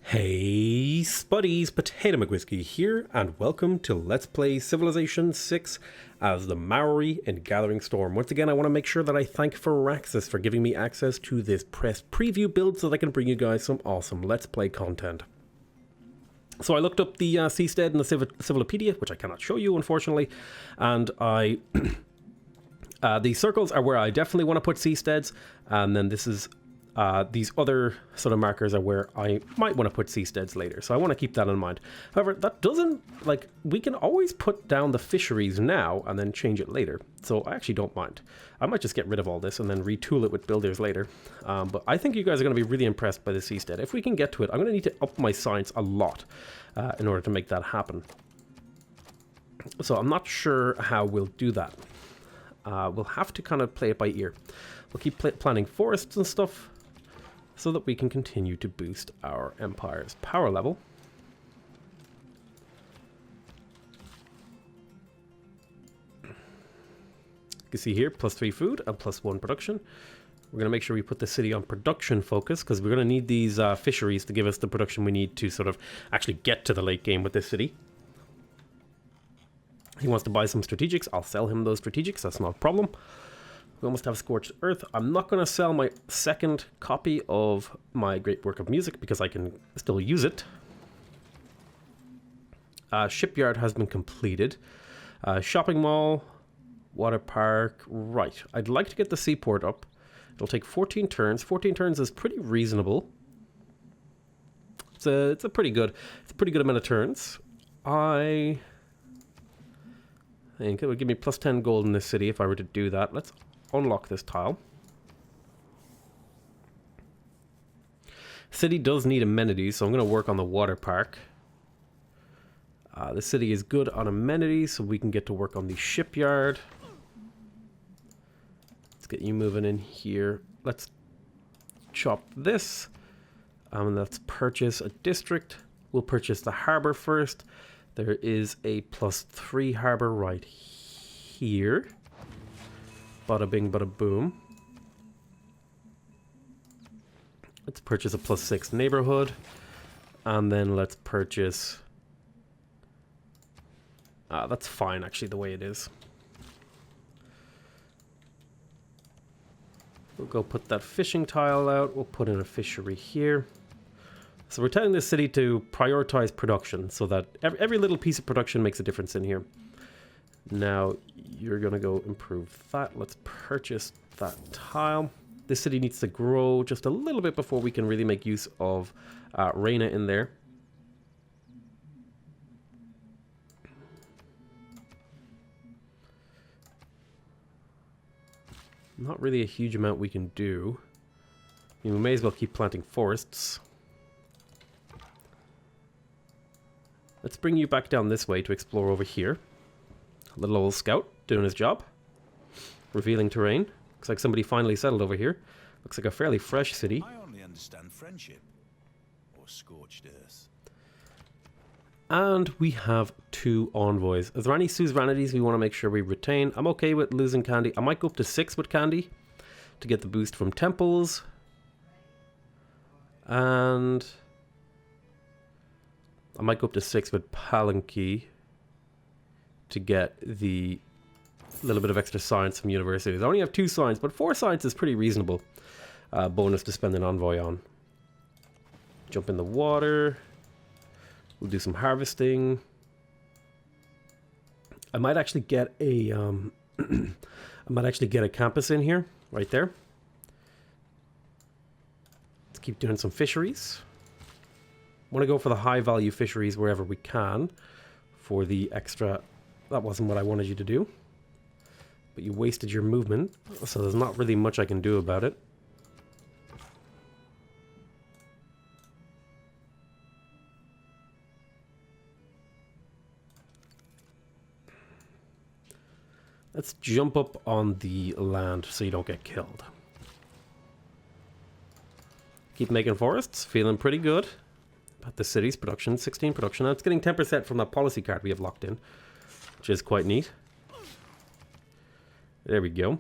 Hey Spuddies, PotatoMcWhiskey here, and welcome to Let's Play Civilization 6 as the Maori in Gathering Storm. Once again, I want to make sure that I thank Firaxis for giving me access to this press preview build so that I can bring you guys some awesome Let's Play content. So I looked up the seastead in the Civilopedia, which I cannot show you unfortunately, and I... the circles are where I definitely want to put seasteads, and then this is... these other sort of markers are where I might want to put seasteads later, so I want to keep that in mind. However, that doesn't, like, we can always put down the fisheries now and then change it later, so I actually don't mind. I might just get rid of all this and then retool it with builders later, but I think you guys are going to be really impressed by the seastead. If we can get to it, I'm going to need to up my science a lot in order to make that happen. So I'm not sure how we'll do that. We'll have to kind of play it by ear. We'll keep planting forests and stuff, so that we can continue to boost our empire's power level. You can see here, +3 food and +1 production. We're going to make sure we put the city on production focus, because we're going to need these fisheries to give us the production we need to sort of actually get to the late game with this city. He wants to buy some strategics. I'll sell him those strategics, that's not a problem. We almost have Scorched Earth. I'm not going to sell my second copy of my Great Work of Music because I can still use it. Shipyard has been completed. Shopping mall, water park, right. I'd like to get the seaport up. It'll take 14 turns. 14 turns is pretty reasonable. It's a pretty good amount of turns. I think it would give me +10 gold in this city if I were to do that. Let's unlock this tile. City does need amenities, so I'm going to work on the water park. The city is good on amenities, so we can get to work on the shipyard. Let's get you moving in here. Let's chop this. Let's purchase a district. We'll purchase the harbor first. There is a +3 harbor right here. Bada bing, bada boom. Let's purchase a +6 neighborhood. And then let's purchase... that's fine, actually, the way it is. We'll go put that fishing tile out. We'll put in a fishery here. So we're telling this city to prioritize production so that every little piece of production makes a difference in here. Now, you're going to go improve that. Let's purchase that tile. This city needs to grow just a little bit before we can really make use of Reina in there. Not really a huge amount we can do. I mean, we may as well keep planting forests. Let's bring you back down this way to explore over here. Little old scout doing his job. Revealing terrain. Looks like somebody finally settled over here. Looks like a fairly fresh city. I only understand friendship or scorched earth. And we have 2 envoys. Is there any suzerainities we want to make sure we retain? I'm okay with losing Candy. I might go up to 6 with Candy to get the boost from temples. And I might go up to 6 with Palanquin to get the little bit of extra science from universities. I only have 2 science, but 4 science is pretty reasonable bonus to spend an envoy on. Jump in the water. We'll do some harvesting. I might actually get a campus in here, right there. Let's keep doing some fisheries. Want to go for the high value fisheries wherever we can for the extra. That wasn't what I wanted you to do, but you wasted your movement, so there's not really much I can do about it. Let's jump up on the land so you don't get killed. Keep making forests, feeling pretty good. About the city's production, 16 production. Now it's getting 10% from that policy card we have locked in, which is quite neat. There we go.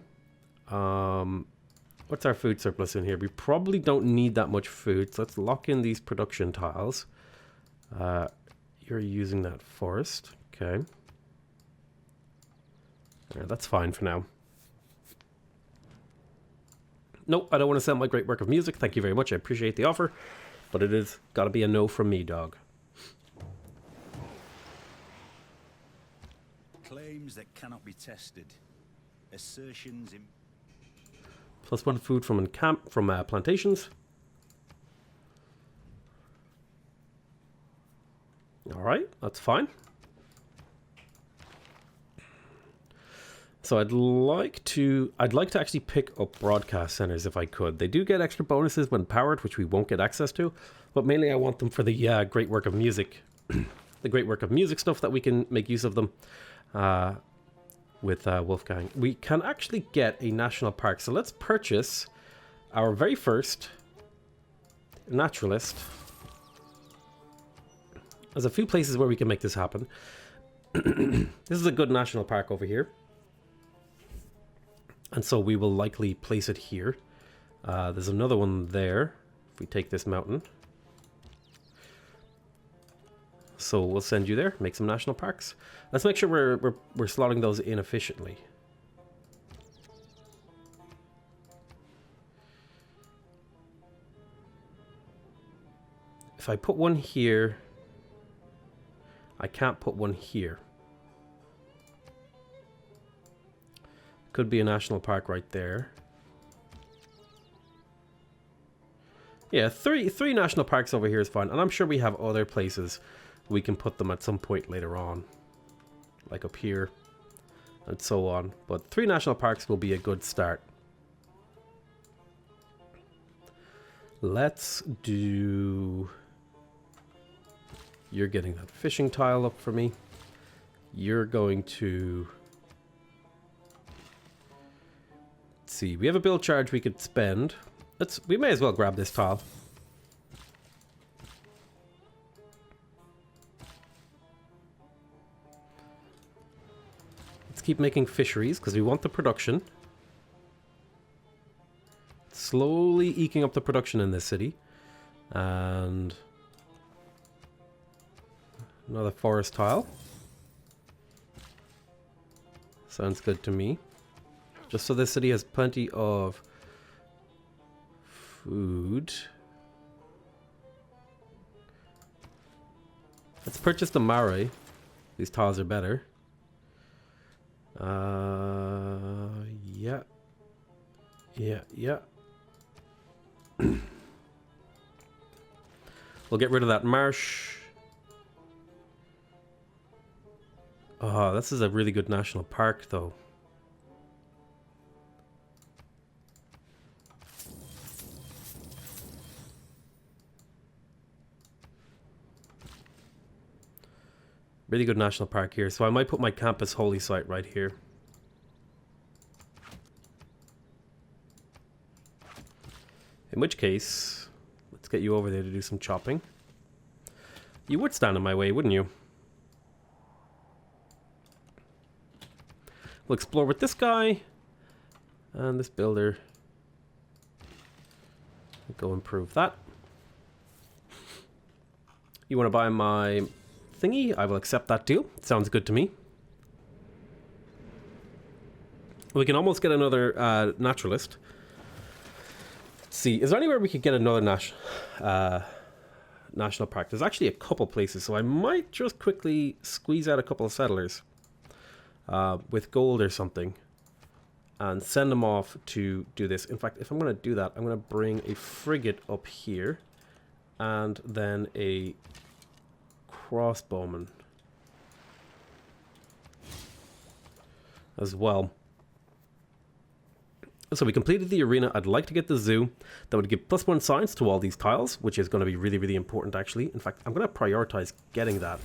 What's our food surplus in here? We probably don't need that much food, so let's lock in these production tiles. You're using that first. Okay. Yeah, that's fine for now. Nope, I don't want to sell my great work of music. Thank you very much. I appreciate the offer. But it is got to be a no from me, dog. Claims that cannot be tested. Assertions in... +1 food from plantations. Alright, that's fine. So I'd like to actually pick up broadcast centers if I could. They do get extra bonuses when powered, which we won't get access to, but mainly I want them for the great work of music, the great work of music stuff that we can make use of them with Wolfgang. We can actually get a national park, so let's purchase our very first naturalist. There's a few places where we can make this happen. This is a good national park over here. And so we will likely place it here. There's another one there, if we take this mountain. So we'll send you there, make some national parks. Let's make sure we're slotting those in efficiently. If I put one here, I can't put one here. Could be a national park right there. Yeah, three national parks over here is fine, and I'm sure we have other places we can put them at some point later on, like up here and so on. But 3 national parks will be a good start. Let's do... You're getting that fishing tile up for me. You're going to... Let's see, we have a bill charge we could spend. We may as well grab this tile. Let's keep making fisheries because we want the production. Slowly eking up the production in this city. And another forest tile. Sounds good to me. Just so this city has plenty of food. Let's purchase the Maori. These tiles are better. Yeah. We'll get rid of that marsh. Oh, this is a really good national park, though. Really good national park here, so I might put my campus holy site right here. In which case, let's get you over there to do some chopping. You would stand in my way, wouldn't you? We'll explore with this guy and this builder. Go improve that. You want to buy my thingy? I will accept that deal. Sounds good to me. We can almost get another naturalist. Let's see, is there anywhere we could get another national park? There's actually a couple places, so I might just quickly squeeze out a couple of settlers with gold or something and send them off to do this. In fact, if I'm going to do that, I'm going to bring a frigate up here and then a crossbowman as well. So we completed the arena. I'd like to get the zoo. That would give +1 science to all these tiles, which is going to be really, really important actually. In fact, I'm going to prioritize getting that.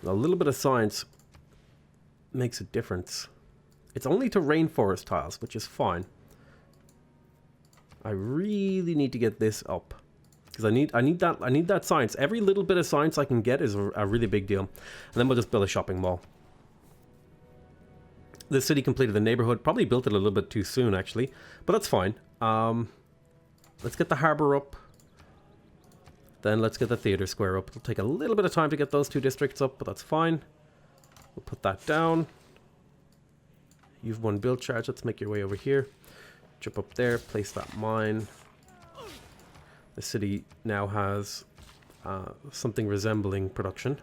A little bit of science makes a difference. It's only to rainforest tiles, which is fine. I really need to get this up because I need that science. Every little bit of science I can get is a really big deal. And then we'll just build a shopping mall. The city completed the neighborhood. Probably built it a little bit too soon, actually. But that's fine. Let's get the harbour up. Then let's get the theatre square up. It'll take a little bit of time to get those two districts up, but that's fine. We'll put that down. You've one build charge. Let's make your way over here. Jump up there. Place that mine. The city now has something resembling production.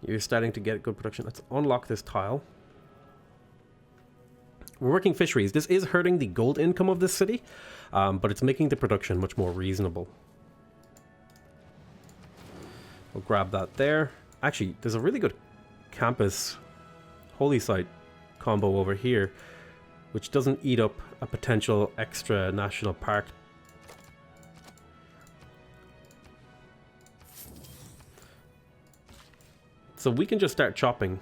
You're starting to get good production. Let's unlock this tile. We're working fisheries. This is hurting the gold income of this city, but it's making the production much more reasonable. We'll grab that there. Actually, there's a really good campus holy site combo over here, which doesn't eat up a potential extra national park. So we can just start chopping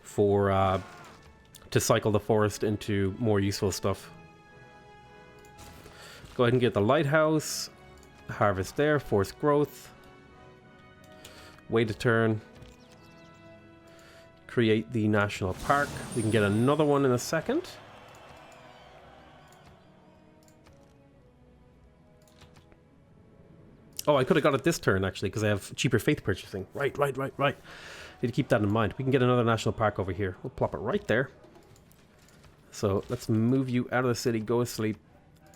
for to cycle the forest into more useful stuff. Go ahead and get the lighthouse, harvest there, forced growth, wait a turn, create the national park. We can get another one in a second. Oh, I could have got it this turn, actually, because I have cheaper faith purchasing. Right. Need to keep that in mind. We can get another national park over here. We'll plop it right there. So let's move you out of the city. Go asleep.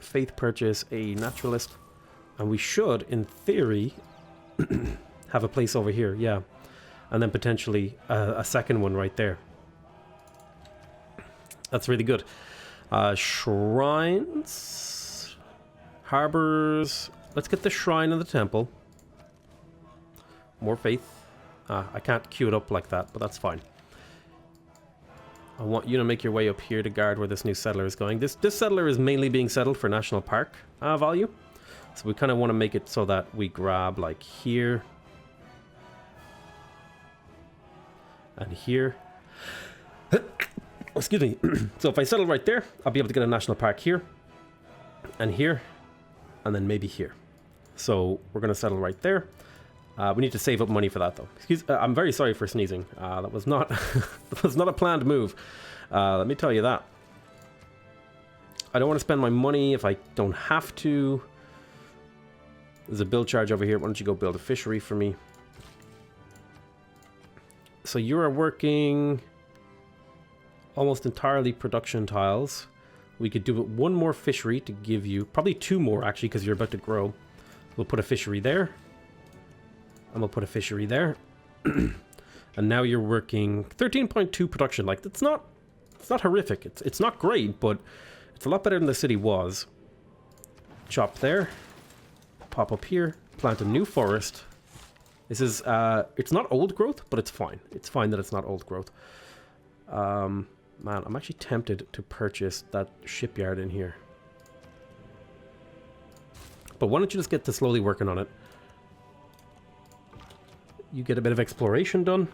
Faith purchase a naturalist. And we should, in theory, have a place over here. Yeah. And then potentially a second one right there. That's really good. Shrines. Harbors. Let's get the shrine and the temple. More faith. I can't queue it up like that, but that's fine. I want you to make your way up here to guard where this new settler is going. This settler is mainly being settled for national park value. So we kind of want to make it so that we grab like here. And here. Excuse me. So if I settle right there, I'll be able to get a national park here. And here. And then maybe here. So we're going to settle right there. We need to save up money for that, though. I'm very sorry for sneezing. That was not that was not a planned move. Let me tell you that. I don't want to spend my money if I don't have to. There's a build charge over here. Why don't you go build a fishery for me? So you are working almost entirely production tiles. We could do one more fishery to give you... Probably two more, actually, because you're about to grow. We'll put a fishery there. And we'll put a fishery there. And now you're working 13.2 production. Like, it's not horrific. It's not great, but it's a lot better than the city was. Chop there. Pop up here. Plant a new forest. This is... it's not old growth, but it's fine. It's fine that it's not old growth. Man, I'm actually tempted to purchase that shipyard in here. But why don't you just get to slowly working on it? You get a bit of exploration done.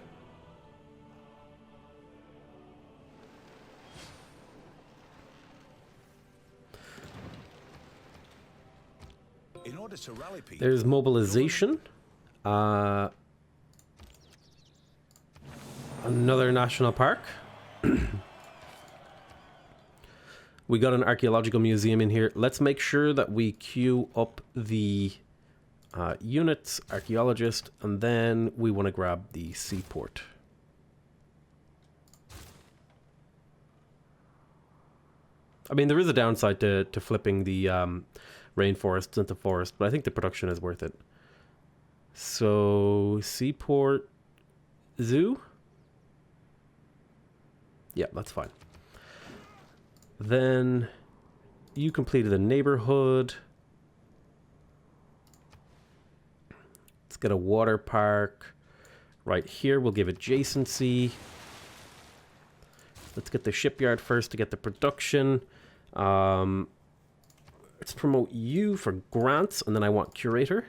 In order to rally people, there's mobilization. Another national park. We got an archaeological museum in here. Let's make sure that we queue up the units, archaeologist, and then we want to grab the seaport. I mean, there is a downside to flipping the rainforests into forest, but I think the production is worth it. So, seaport, zoo? Yeah, that's fine. Then you completed a neighborhood. Let's get a water park right here. We'll give adjacency. Let's get the shipyard first to get the production. Let's promote you for grants, and then I want curator.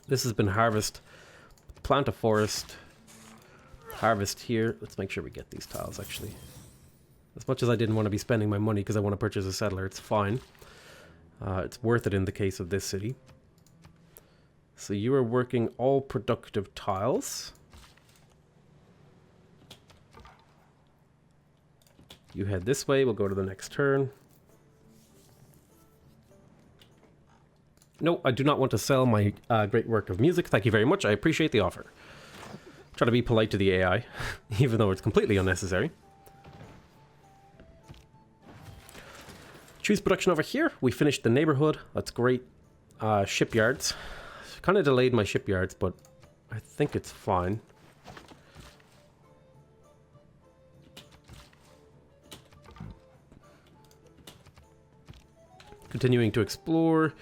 This has been harvest. Plant a forest. Harvest here. Let's make sure we get these tiles, actually. As much as I didn't want to be spending my money because I want to purchase a settler, it's fine. It's worth it in the case of this city. So you are working all productive tiles. You head this way, we'll go to the next turn. No, I do not want to sell my great work of music. Thank you very much. I appreciate the offer. Try to be polite to the AI, even though it's completely unnecessary. Choose production over here. We finished the neighborhood. That's great. Shipyards. Kind of delayed my shipyards, but I think it's fine. Continuing to explore.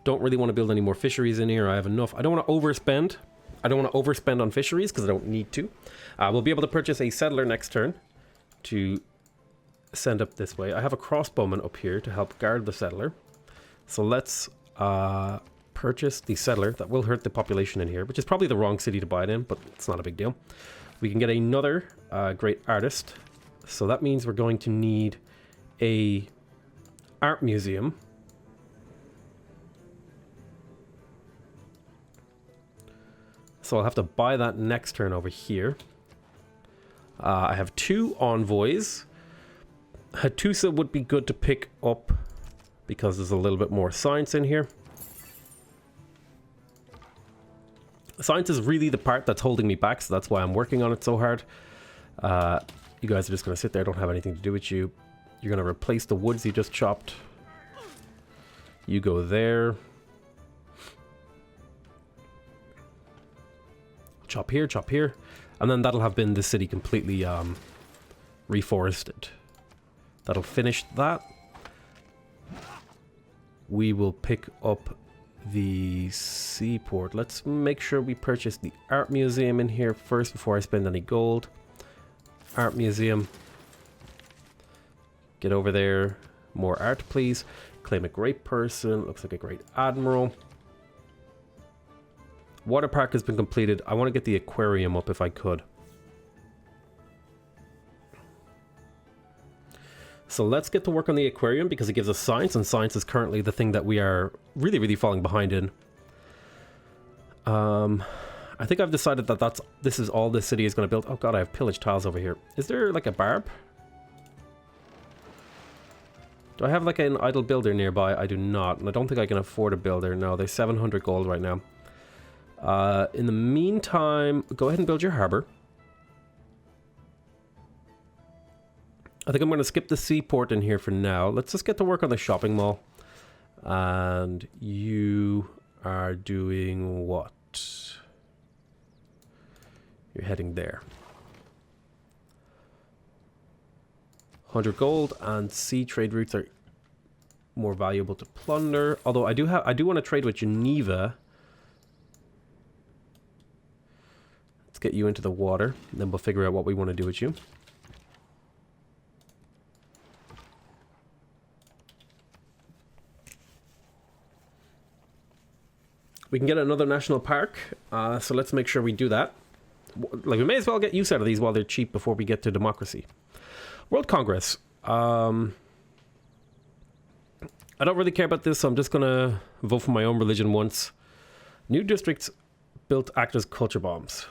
Don't really want to build any more fisheries in here. I have enough. I don't want to overspend. I don't want to overspend on fisheries because I don't need to. We'll be able to purchase a settler next turn to send up this way. I have a crossbowman up here to help guard the settler. So let's purchase the settler. That will hurt the population in here, which is probably the wrong city to buy it in, but it's not a big deal. We can get another great artist. So that means we're going to need a art museum. So I'll have to buy that next turn over here. I have 2 envoys. Hattusa would be good to pick up because there's a little bit more science in here. Science is really the part that's holding me back, so that's why I'm working on it so hard. You guys are just going to sit there, don't have anything to do with you. You're going to replace the woods you just chopped. You go there. Chop here, and then that'll have been the city completely reforested. That'll finish that. We will pick up the seaport. Let's make sure we purchase the art museum in here first before I spend any gold. Art museum. Get over there. More art, please. Claim a great person. Looks like a great admiral. Water park has been completed. I want to get the aquarium up if I could. So let's get to work on the aquarium because it gives us science, and science is currently the thing that we are really, really falling behind in. I think I've decided that this is all this city is going to build. Oh god, I have pillage tiles over here. Is there like a barb? Do I have like an idle builder nearby? I do not, and I don't think I can afford a builder. No, there's 700 gold right now. In the meantime, go ahead and build your harbor. I think I'm going to skip the seaport in here for now. Let's just get to work on the shopping mall. And you are doing what? You're heading there. 100 gold, and sea trade routes are more valuable to plunder. Although I do want to trade with Geneva. Get you into the water, and then we'll figure out what we want to do with you. We can get another national park, so let's make sure we do that. Like, we may as well get use out of these while they're cheap before we get to democracy. World Congress. I don't really care about this, so I'm just gonna vote for my own religion once. New districts built act as culture bombs.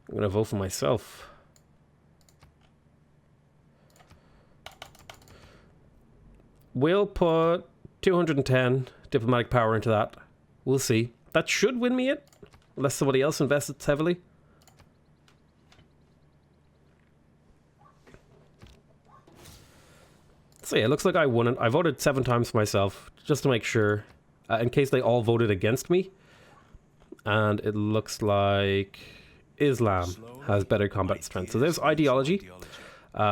I'm going to vote for myself. We'll put 210 diplomatic power into that. We'll see. That should win me it, unless somebody else invests heavily. So yeah, it looks like I won it. I voted 7 times for myself, just to make sure, in case they all voted against me. And it looks like Islam has better combat strength. So there's ideology.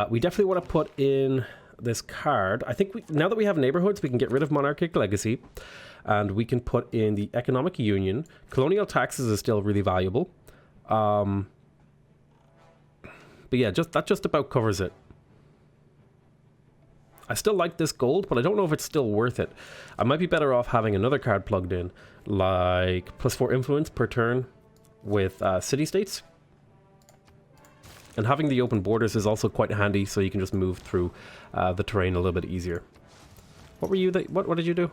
We definitely want to put in this card. I think now that we have neighborhoods, we can get rid of monarchic legacy, and we can put in the economic union. Colonial taxes is still really valuable. But yeah, that just about covers it. I still like this gold, but I don't know if it's still worth it. I might be better off having another card plugged in, like +4 influence per turn with city-states. And having the open borders is also quite handy, so you can just move through the terrain a little bit easier. What were you? What did you do?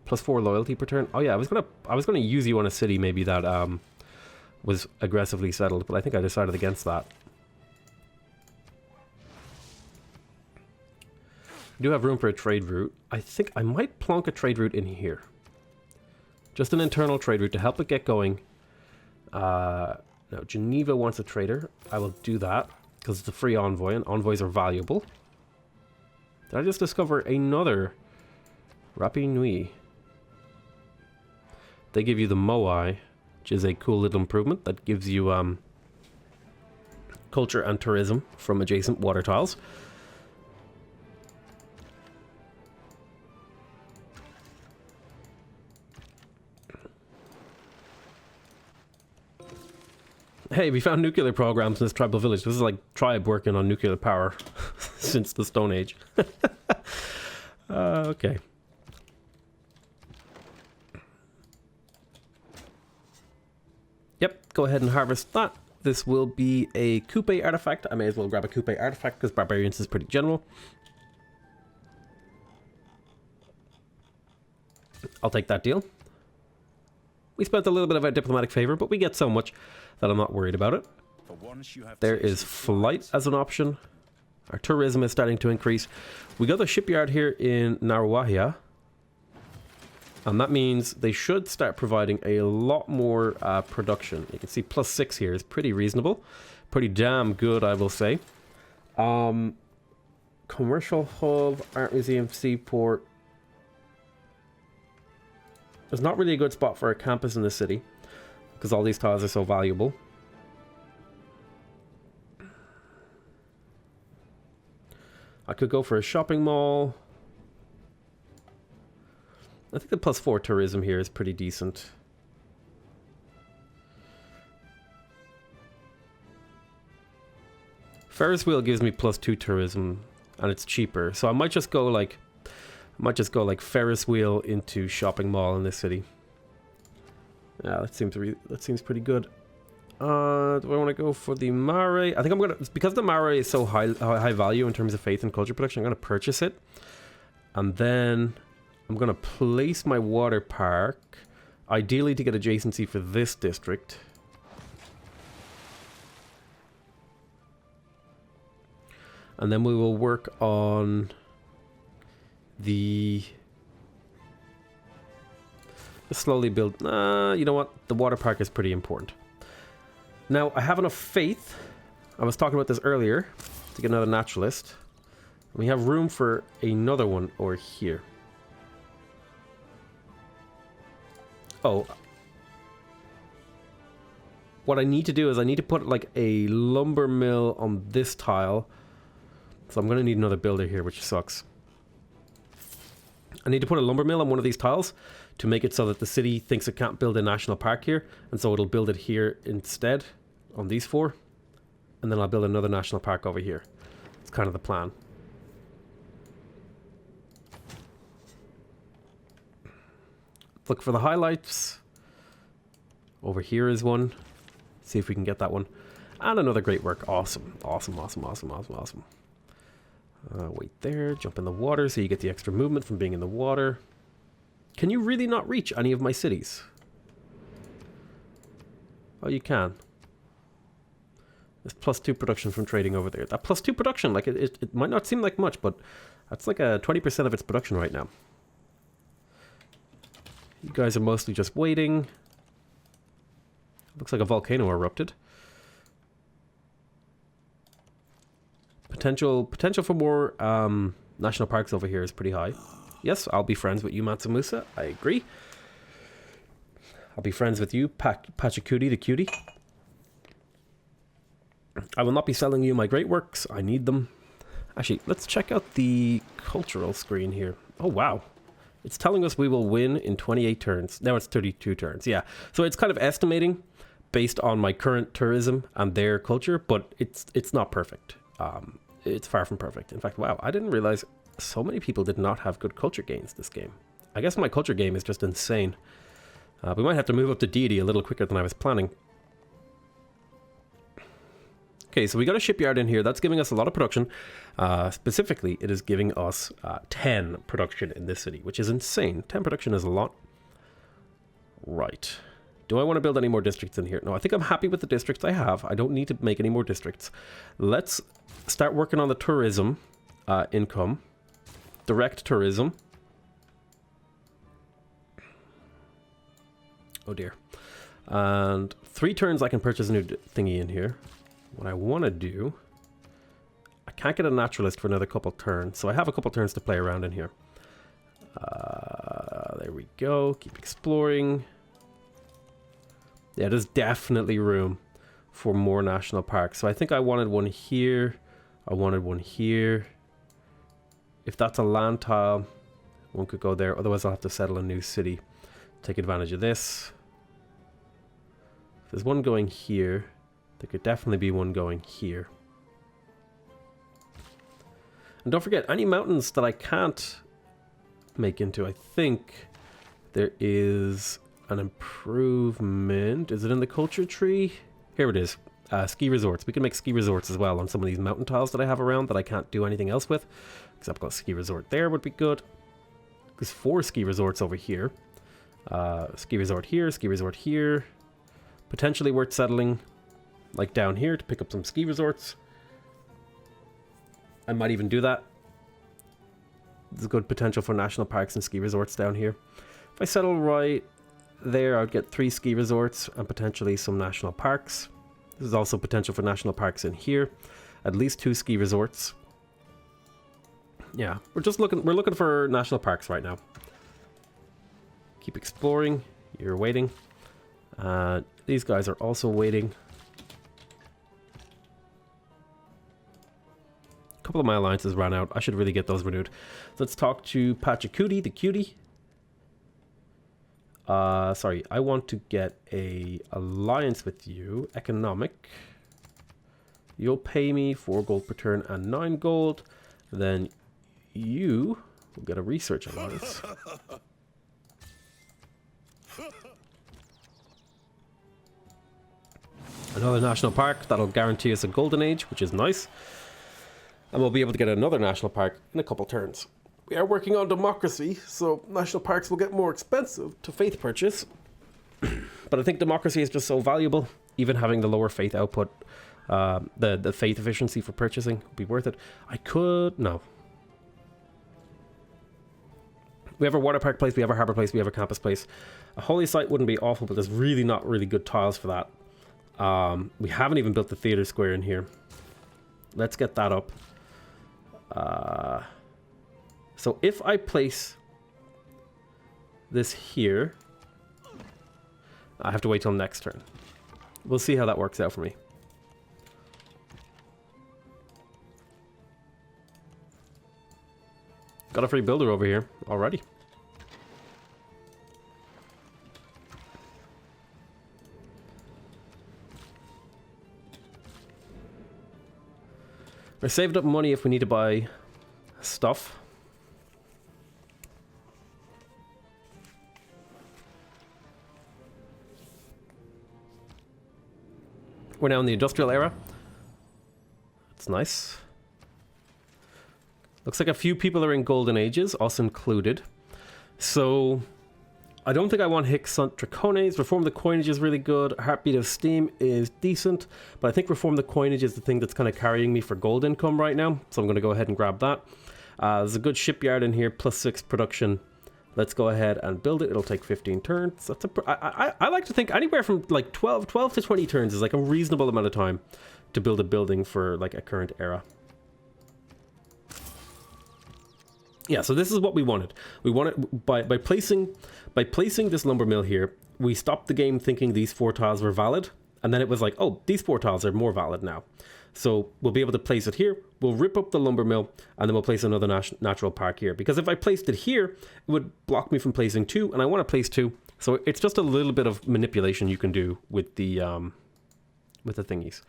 +4 loyalty per turn. Oh yeah, I was gonna use you on a city maybe that was aggressively settled, but I think I decided against that. We do have room for a trade route. I think I might plonk a trade route in here. Just an internal trade route to help it get going. Now, Geneva wants a trader. I will do that, because it's a free envoy, and envoys are valuable. Did I just discover another Rapi Nui? They give you the Moai, which is a cool little improvement that gives you culture and tourism from adjacent water tiles. Hey, we found nuclear programs in this tribal village. This is like tribe working on nuclear power since the Stone Age. Okay. Yep, go ahead and harvest that. This will be a Kupe artifact. I may as well grab a Kupe artifact because Barbarians is pretty general. I'll take that deal. We spent a little bit of our diplomatic favor, but we get so much that I'm not worried about it. There is flight as an option. Our tourism is starting to increase. We got a shipyard here in Narawahia. And that means they should start providing a lot more production. You can see +6 here is pretty reasonable. Pretty damn good, I will say. Commercial hub, art museum, seaport. There's not really a good spot for a campus in the city because all these tiles are so valuable. I could go for a shopping mall. I think the +4 tourism here is pretty decent. Ferris wheel gives me +2 tourism and it's cheaper, so I might just go like Ferris wheel into shopping mall in this city. Yeah, that seems pretty good. Do I want to go for the Maori? I think I'm gonna, because the Maori is so high value in terms of faith and culture production, I'm gonna purchase it, and then I'm gonna place my water park, ideally to get adjacency for this district. And then we will work on the slowly build. You know what? The water park is pretty important. Now, I have enough faith. I was talking about this earlier to get another naturalist. We have room for another one over here. Oh. What I need to do is I need to put like a lumber mill on this tile. So I'm going to need another builder here, which sucks. I need to put a lumber mill on one of these tiles to make it so that the city thinks it can't build a national park here, and so it'll build it here instead on these 4, and then I'll build another national park over here. It's kind of the plan. Look for the highlights. Over here is one. See if we can get that one. And another great work. Awesome. Awesome, awesome, awesome, awesome, awesome. Wait there, jump in the water so you get the extra movement from being in the water. Can you really not reach any of my cities? Oh, you can. There's +2 production from trading over there. That +2 production, like it might not seem like much, but that's like a 20% of its production right now. You guys are mostly just waiting. Looks like a volcano erupted. Potential for more national parks over here is pretty high. Yes, I'll be friends with you, Matsumusa. I agree. I'll be friends with you, Pachacuti the cutie. I will not be selling you my great works. I need them. Actually, let's check out the cultural screen here. Oh, wow. It's telling us we will win in 28 turns. Now it's 32 turns. Yeah. So it's kind of estimating based on my current tourism and their culture, but it's not perfect. It's far from perfect. In fact, wow, I didn't realize so many people did not have good culture gains this game. I guess my culture game is just insane. We might have to move up to deity a little quicker than I was planning. Okay, so we got a shipyard in here. That's giving us a lot of production. Specifically, it is giving us 10 production in this city, which is insane. 10 production is a lot. Right. Do I want to build any more districts in here? No, I think I'm happy with the districts I have. I don't need to make any more districts. Let's start working on the tourism income. Direct tourism. Oh dear. And 3 turns I can purchase a new thingy in here. What I want to do... I can't get a naturalist for another couple turns, so I have a couple turns to play around in here. There we go. Keep exploring. Yeah, there's definitely room for more national parks. So I think I wanted one here. I wanted one here. If that's a land tile, one could go there. Otherwise, I'll have to settle a new city. Take advantage of this. If there's one going here, there could definitely be one going here. And don't forget, any mountains that I can't make into, I think there is an improvement. Is it in the culture tree? Here it is. Ski resorts. We can make ski resorts as well on some of these mountain tiles that I have around that I can't do anything else with. Except a ski resort there would be good. There's 4 ski resorts over here. Ski resort here, ski resort here. Potentially worth settling like down here to pick up some ski resorts. I might even do that. There's good potential for national parks and ski resorts down here. If I settle right there, I'd get 3 ski resorts and potentially some national parks. There's also potential for national parks in here. At least 2 ski resorts. Yeah, we're looking for national parks right now. Keep exploring. You're waiting. These guys are also waiting. A couple of my alliances ran out. I should really get those renewed. Let's talk to Pachacuti, the cutie. Sorry, I want to get a alliance with you. Economic. You'll pay me 4 gold per turn and 9 gold. Then you will get a research alliance. Another national park. That'll guarantee us a golden age, which is nice. And we'll be able to get another national park in a couple turns. We are working on democracy, so national parks will get more expensive to faith purchase. But I think democracy is just so valuable. Even having the lower faith output, the faith efficiency for purchasing would be worth it. No. We have a water park place, we have a harbour place, we have a campus place. A holy site wouldn't be awful, but there's really not really good tiles for that. We haven't even built the theatre square in here. Let's get that up. So if I place this here, I have to wait till next turn. We'll see how that works out for me. Got a free builder over here already. We're saving up money if we need to buy stuff. We're now in the industrial era. That's nice. Looks like a few people are in golden ages, us included. So I don't think I want Hic Sunt Dracones. Reform the coinage is really good. Heartbeat of Steam is decent. But I think Reform the coinage is the thing that's kind of carrying me for gold income right now. So I'm going to go ahead and grab that. There's a good shipyard in here, +6 production. Let's go ahead and build it. It'll take 15 turns. That's I like to think anywhere from like 12 to 20 turns is like a reasonable amount of time to build a building for like a current era. Yeah, so this is what we wanted. We wanted by placing this lumber mill here, we stopped the game thinking these 4 tiles were valid, and then it was like, oh, these 4 tiles are more valid now. So we'll be able to place it here. We'll rip up the lumber mill, and then we'll place another natural park here. Because if I placed it here, it would block me from placing 2, and I want to place 2. So it's just a little bit of manipulation you can do with the thingies.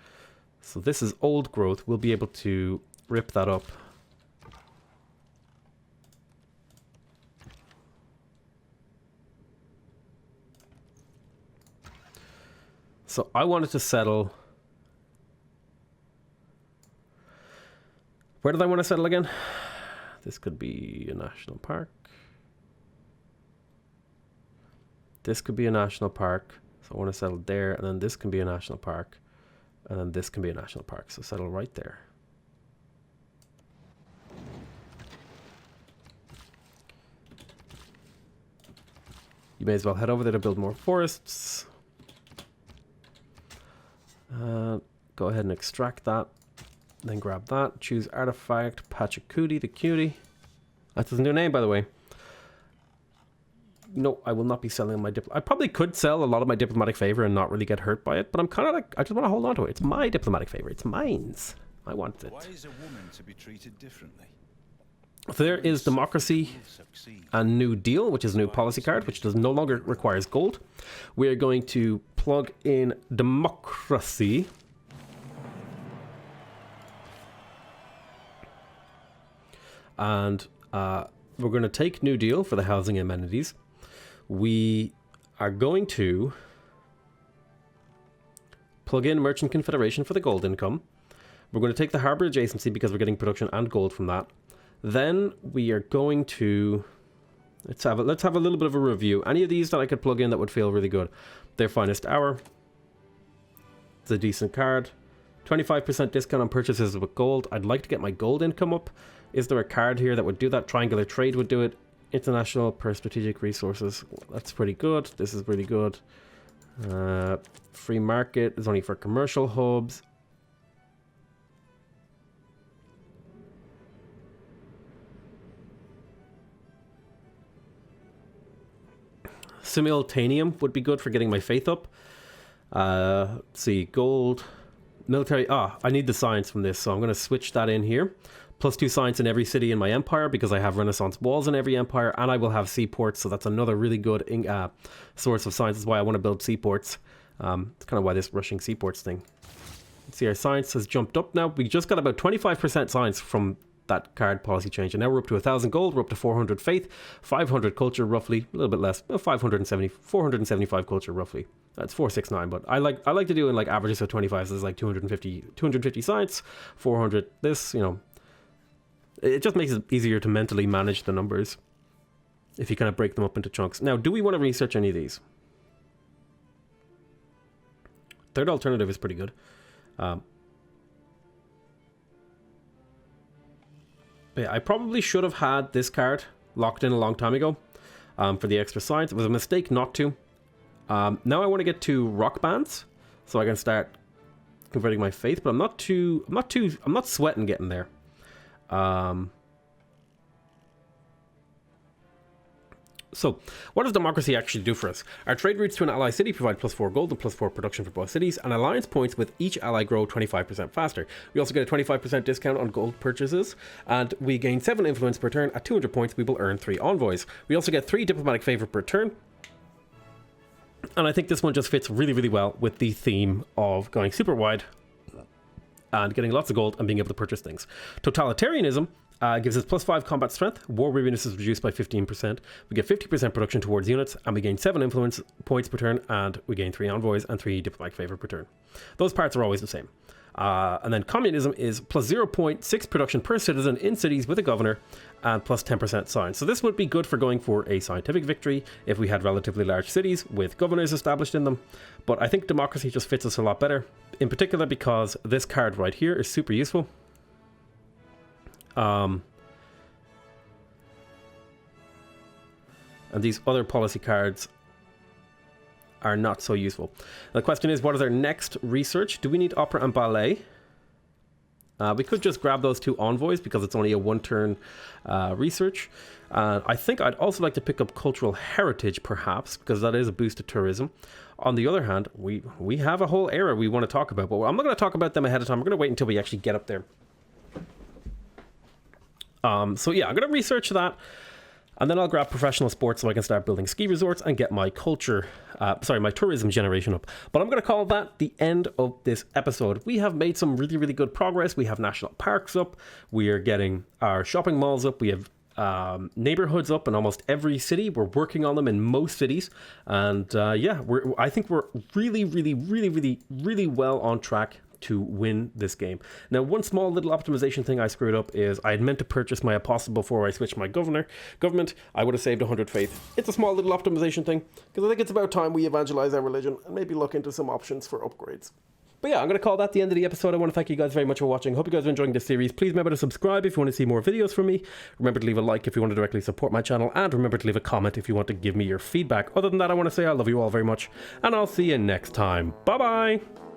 So this is old growth. We'll be able to rip that up. So I wanted to settle Where did I want to settle again? This could be a national park. This could be a national park. So I want to settle there, and then this can be a national park. And then this can be a national park. So settle right there. You may as well head over there to build more forests. Go ahead and extract that. Then grab that. Choose artifact. Pachacuti the cutie. That doesn't do a name, by the way. No, I will not be selling my I probably could sell a lot of my diplomatic favor and not really get hurt by it, but I'm kind of like, I just want to hold on to it. It's my diplomatic favor. It's mine's. I want it. Why is a woman to be treated differently? So there is democracy and New Deal, which is a new policy card, which no longer requires gold. We are going to plug in democracy. And we're going to take New Deal for the housing amenities. We are going to plug in Merchant Confederation for the gold income. We're going to take the harbor adjacency because we're getting production and gold from that. Then we are going to let's have a little bit of a review. Any of these that I could plug in that would feel really good. Their finest hour. It's a decent card. 25% discount on purchases with gold. I'd like to get my gold income up. Is there a card here that would do that? Triangular trade would do it. International per strategic resources. That's pretty good. This is really good. Free market is only for commercial hubs. Simultaneum would be good for getting my faith up. Let's see, gold, military. I need the science from this, so I'm going to switch that in here. +2 science in every city in my empire because I have Renaissance walls in every empire, and I will have seaports, so that's another really good source of science. That's why I want to build seaports. It's kind of why this rushing seaports thing. See, our science has jumped up now. We just got about 25% science from that card policy change, and now we're up to 1,000 gold, we're up to 400 faith, 500 culture roughly, a little bit less, 475 culture roughly. That's 469, but I like to do in like averages of 25, so there's like 250 science, 400 this, you know. It just makes it easier to mentally manage the numbers if you kind of break them up into chunks. Now, do we want to research any of these? Third alternative is pretty good. Yeah, I probably should have had this card locked in a long time ago for the extra science. It was a mistake not to. Now I want to get to rock bands so I can start converting my faith, but I'm not sweating getting there. So, what does democracy actually do for us? Our trade routes to an ally city provide +4 gold and +4 production for both cities, and alliance points with each ally grow 25% faster. We also get a 25% discount on gold purchases, and we gain 7 influence per turn. At 200 points, we will earn 3 envoys. We also get 3 diplomatic favor per turn, and I think this one just fits really, really well with the theme of going super wide and getting lots of gold and being able to purchase things. Totalitarianism gives us +5 combat strength. War weariness is reduced by 15%. We get 50% production towards units, and we gain 7 influence points per turn, and we gain 3 envoys and 3 diplomatic favor per turn. Those parts are always the same. And then communism is +0.6 production per citizen in cities with a governor, and +10% science. So this would be good for going for a scientific victory if we had relatively large cities with governors established in them. But I think democracy just fits us a lot better, in particular because this card right here is super useful. And these other policy cards are not so useful. The question is, what is our next research? Do we need opera and ballet? We could just grab those 2 envoys because it's only a 1-turn research. I think I'd also like to pick up cultural heritage, perhaps, because that is a boost to tourism. On the other hand, we have a whole era we want to talk about, but I'm not going to talk about them ahead of time. We're going to wait until we actually get up there. So yeah, I'm going to research that, and then I'll grab professional sports so I can start building ski resorts and get my my tourism generation up. But I'm going to call that the end of this episode. We have made some really, really good progress. We have national parks up. We are getting our shopping malls up. We have neighborhoods up in almost every city. We're working on them in most cities. And yeah, I think we're really, really, really, really, really well on track to win this game. Now, one small little optimization thing I screwed up is I had meant to purchase my apostle before I switched my government. I would have saved 100 faith. It's a small little optimization thing, because I think it's about time we evangelize our religion and maybe look into some options for upgrades. But yeah, I'm going to call that the end of the episode. I want to thank you guys very much for watching. Hope you guys are enjoying this series. Please remember to subscribe if you want to see more videos from me. Remember to leave a like if you want to directly support my channel. And remember to leave a comment if you want to give me your feedback. Other than that, I want to say I love you all very much. And I'll see you next time. Bye-bye!